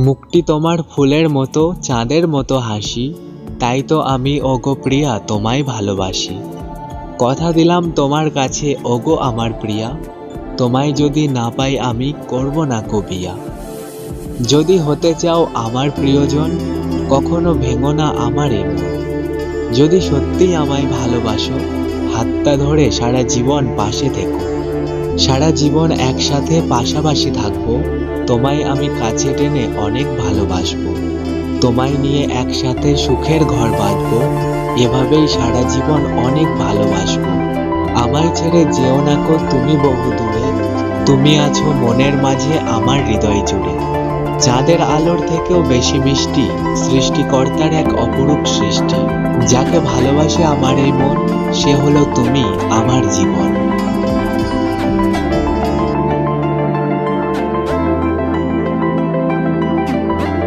মুখটি তোমার ফুলের মতো, চাঁদের মতো হাসি, তাই তো আমি ওগো প্রিয়া তোমায় ভালোবাসি। কথা দিলাম তোমার কাছে ওগো আমার প্রিয়া, তোমায় যদি না পাই আমি করব না কো বিয়া। যদি হতে চাও আমার প্রিয়জন, কখনো ভেঙো না আমার এ মন। যদি সত্যিই আমায় ভালোবাসো, হাতটা ধরে সারা জীবন পাশে থেকো। সারা জীবন একসাথে পাশাপাশি থাকবো, তোমায় আমি কাছে টেনে অনেক ভালোবাসবো। তোমায় নিয়ে একসাথে সুখের ঘর বাঁধবো, এভাবেই সারা জীবন অনেক ভালোবাসবো। আমায় ছেড়ে যেও না কো তুমি বহু দূরে, তুমি আছো মনের মাঝে আমার হৃদয় জুড়ে। চাঁদের আলোর থেকেও বেশি মিষ্টি, সৃষ্টিকর্তার এক অপরূপ সৃষ্টি। যাকে ভালোবাসে আমার এই মন, সে হলো তুমি আমার জীবন।